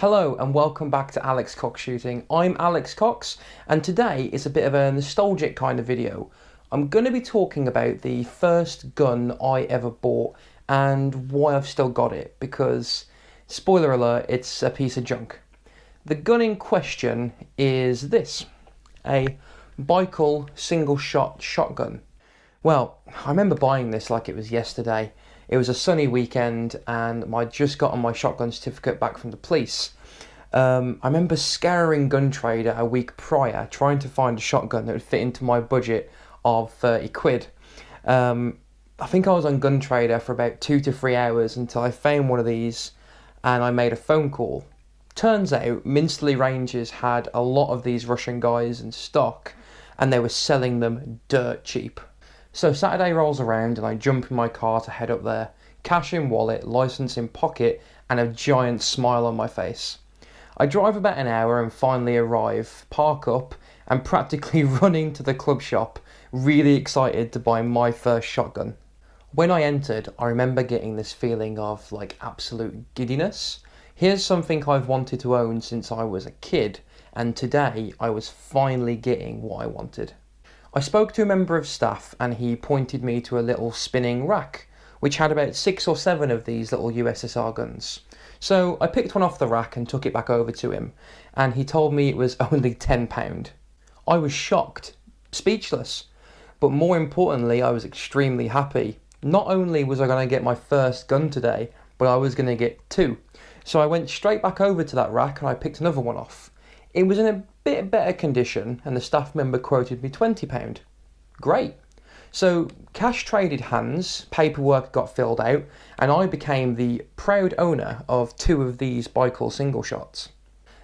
Hello and welcome back to Alex Cox Shooting. I'm Alex Cox and today is a bit of a nostalgic kind of video. I'm going to be talking about the first gun I ever bought and why I've still got it because, spoiler alert, it's a piece of junk. The gun in question is this, a Baikal single shot shotgun. Well, I remember buying this like it was yesterday. It was a sunny weekend and I'd just gotten my shotgun certificate back from the police. I remember scouring Gun Trader a week prior trying to find a shotgun that would fit into my budget of 30 quid. I think I was on Gun Trader for about 2 to 3 hours until I found one of these and I made a phone call. Turns out Minsterley Rangers had a lot of these Russian guys in stock and they were selling them dirt cheap. So Saturday rolls around and I jump in my car to head up there, cash in wallet, licence in pocket and a giant smile on my face. I drive about an hour and finally arrive, park up and practically running to the club shop, really excited to buy my first shotgun. When I entered, I remember getting this feeling of absolute giddiness. Here's something I've wanted to own since I was a kid and today I was finally getting what I wanted. I spoke to a member of staff and he pointed me to a little spinning rack which had about 6 or 7 of these little USSR guns. So I picked one off the rack and took it back over to him and he told me it was only £10. I was shocked, speechless, but more importantly I was extremely happy. Not only was I going to get my first gun today, but I was going to get 2. So I went straight back over to that rack and I picked another one off. It was in a bit better condition and the staff member quoted me £20. Great. So cash traded hands, paperwork got filled out and I became the proud owner of 2 of these Baikal single shots.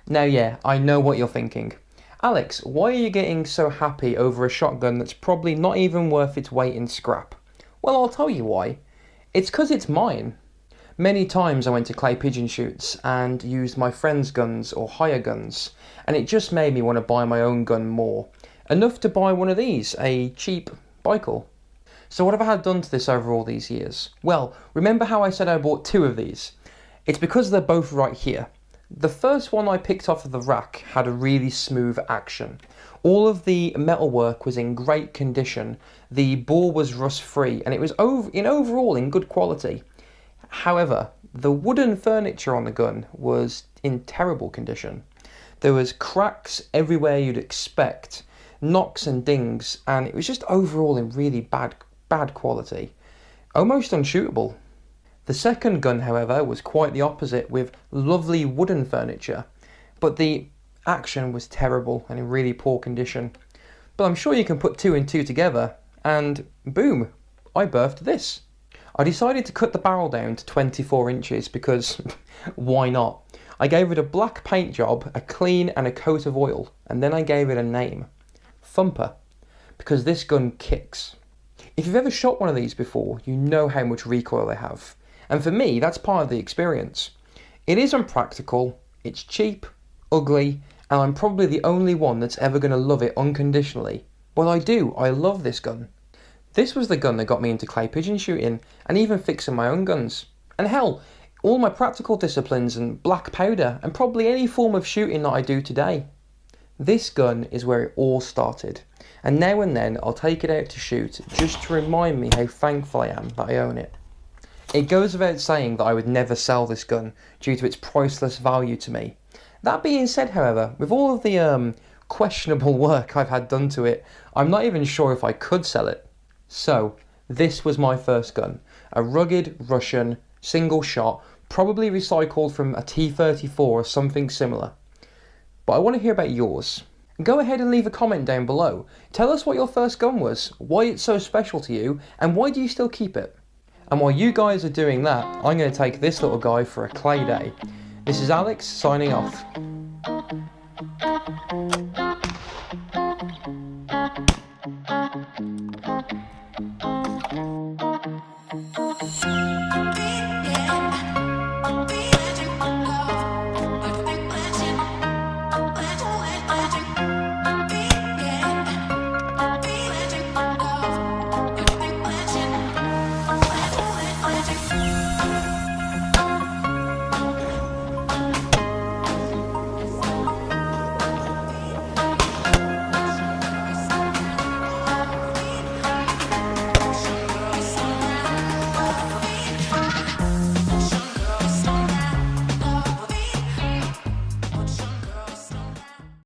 Now yeah, I know what you're thinking. Alex, why are you getting so happy over a shotgun that's probably not even worth its weight in scrap? Well, I'll tell you why. It's because it's mine. Many times I went to clay pigeon shoots and used my friends' guns or hire guns, and it just made me want to buy my own gun more. Enough to buy one of these, a cheap Baikal. So what have I had done to this over all these years? Well, remember how I said I bought 2 of these? It's because they're both right here. The first one I picked off of the rack had a really smooth action. All of the metalwork was in great condition, the bore was rust free, and it was overall in good quality. However, the wooden furniture on the gun was in terrible condition. There was cracks everywhere you'd expect, knocks and dings, and it was just overall in really bad quality. Almost unshootable. The second gun, however, was quite the opposite with lovely wooden furniture, but the action was terrible and in really poor condition. But I'm sure you can put 2 and 2 together, and boom, I birthed this. I decided to cut the barrel down to 24 inches because why not? I gave it a black paint job, a clean and a coat of oil, and then I gave it a name. Thumper. Because this gun kicks. If you've ever shot one of these before, you know how much recoil they have. And for me, that's part of the experience. It is unpractical, it's cheap, ugly, and I'm probably the only one that's ever going to love it unconditionally. But I love this gun. This was the gun that got me into clay pigeon shooting and even fixing my own guns. And hell, all my practical disciplines and black powder and probably any form of shooting that I do today. This gun is where it all started. And now and then I'll take it out to shoot just to remind me how thankful I am that I own it. It goes without saying that I would never sell this gun due to its priceless value to me. That being said, however, with all of the questionable work I've had done to it, I'm not even sure if I could sell it. So, this was my first gun, a rugged Russian single shot, probably recycled from a T-34 or something similar. But I want to hear about yours. Go ahead and leave a comment down below. Tell us what your first gun was, why it's so special to you, and why do you still keep it? And while you guys are doing that, I'm going to take this little guy for a clay day. This is Alex signing off.